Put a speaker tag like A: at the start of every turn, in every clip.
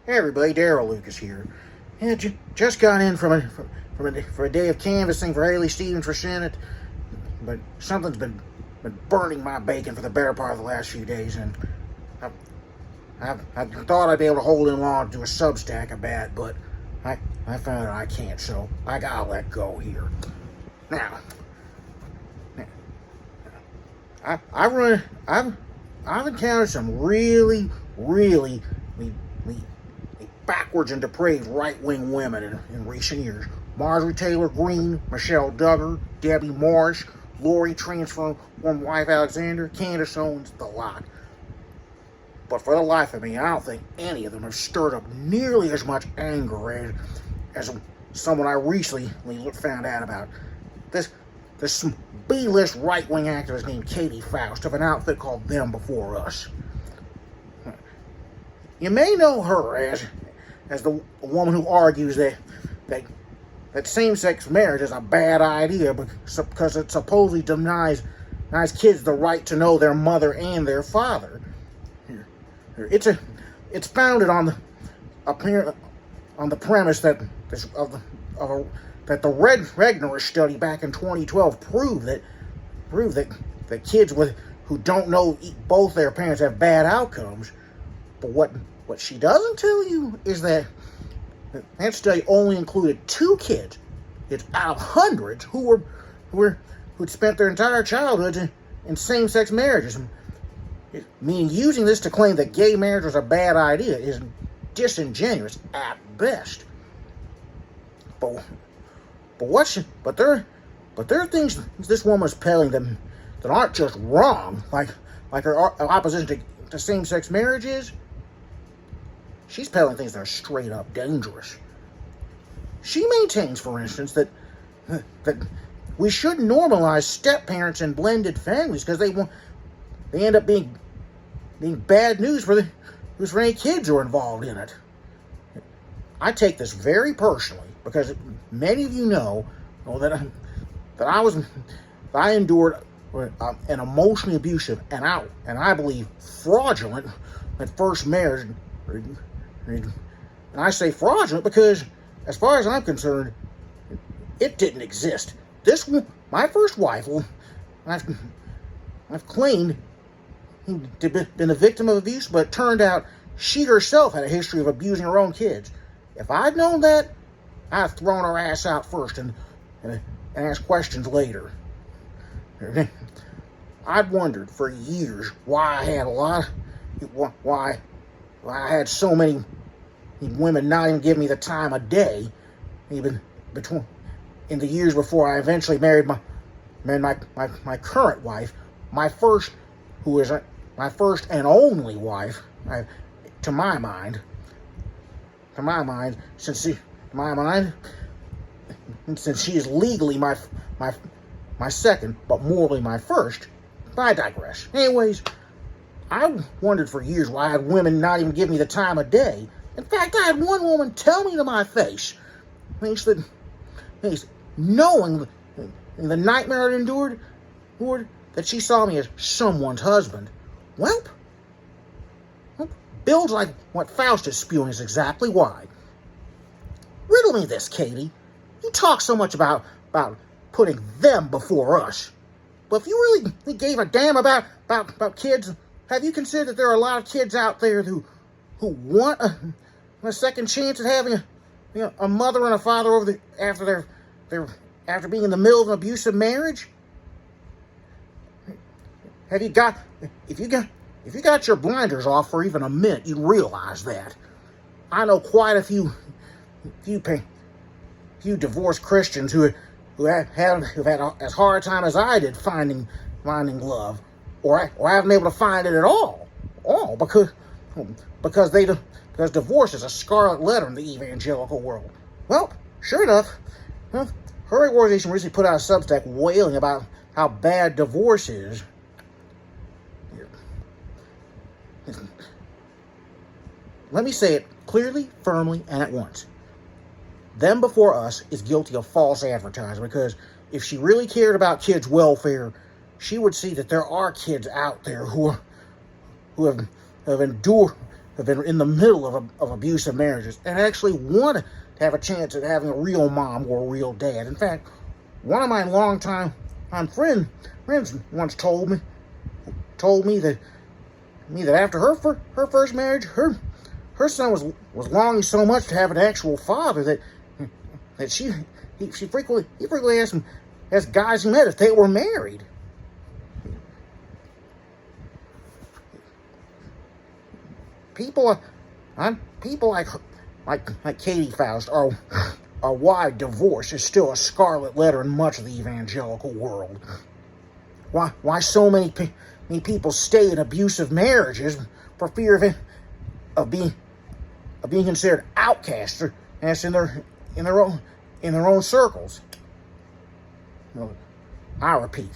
A: Hey everybody, Daryl Lucas here. Yeah, just got in for a day of canvassing for Haley Stevens for Senate, but something's been burning my bacon for the better part of the last few days, and I thought I'd be able to hold in long to do a Substack of bad, but I found out I can't, so I gotta let go here. Now, I've encountered some really backwards and depraved right-wing women in recent years. Marjorie Taylor Greene, Michelle Duggar, Debbie Morris, Lori transformed wife Alexander, Candace Owens, the lot. But for the life of me, I don't think any of them have stirred up nearly as much anger as someone I recently found out about. This B-list right-wing activist named Katy Faust of an outfit called Them Before Us. You may know her as the woman who argues that same-sex marriage is a bad idea because it supposedly denies kids the right to know their mother and their father. It's founded on the premise that the Regner study back in 2012 proved that kids who don't know both their parents have bad outcomes. But what she doesn't tell you is that study only included 2 kids. It's out of hundreds who'd spent their entire childhoods in same-sex marriages. Meaning using this to claim that gay marriage was a bad idea is disingenuous at best. But there are things this woman's peddling that aren't just wrong, like her opposition to same-sex marriage is. She's peddling things that are straight up dangerous. She maintains, for instance, that we should normalize step-parents and blended families because they end up being bad news for any kids who are involved in it. I take this very personally because many of you know that I endured an emotionally abusive and I believe fraudulent at first marriage. And I say fraudulent because, as far as I'm concerned, it didn't exist. My first wife, I've claimed to have been a victim of abuse, but it turned out she herself had a history of abusing her own kids. If I'd known that, I'd have thrown her ass out first and asked questions later. I'd wondered for years why I had so many women not even give me the time of day, even in the years before I eventually married my current wife, my first and only wife, to my mind, since she is legally my second, but morally my first. But I digress. Anyways, I wondered for years why I had women not even give me the time of day. In fact, I had one woman tell me to my face, knowing the nightmare I endured, that she saw me as someone's husband. Well, builds like what Faust is spewing is exactly why. Riddle me this, Katy. You talk so much about putting them before us. But if you really gave a damn about kids, have you considered that there are a lot of kids out there who want a second chance at having a mother and a father after being in the middle of an abusive marriage? If you got your blinders off for even a minute, you realize that. I know quite a few divorced Christians who have had as hard a time as I did finding love, or haven't been able to find it at all because divorce is a scarlet letter in the evangelical world. Well, sure enough, her organization recently put out a Substack wailing about how bad divorce is. Let me say it clearly, firmly, and at once. Them Before Us is guilty of false advertising because if she really cared about kids' welfare, she would see that there are kids out there who have have been in the middle of abusive marriages and actually want to have a chance at having a real mom or a real dad. In fact, one of my longtime friends once told me that after her first marriage, her son was longing so much to have an actual father that he frequently asked guys he met if they were married. People like Katy Faust are why divorce is still a scarlet letter in much of the evangelical world. Why so many people stay in abusive marriages for fear of being considered outcasts or in their own circles. Well, I repeat,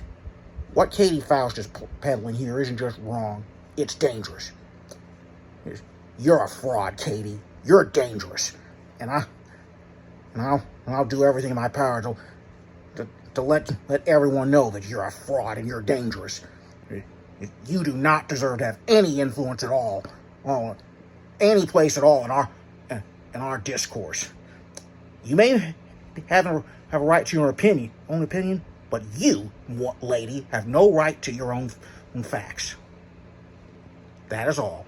A: what Katy Faust is peddling here isn't just wrong; it's dangerous. You're a fraud, Katy. You're dangerous, and I'll do everything in my power to let everyone know that you're a fraud and you're dangerous. You do not deserve to have any influence at all, any place at all in our discourse. You may have a right to your own opinion, but you, lady, have no right to your own facts. That is all.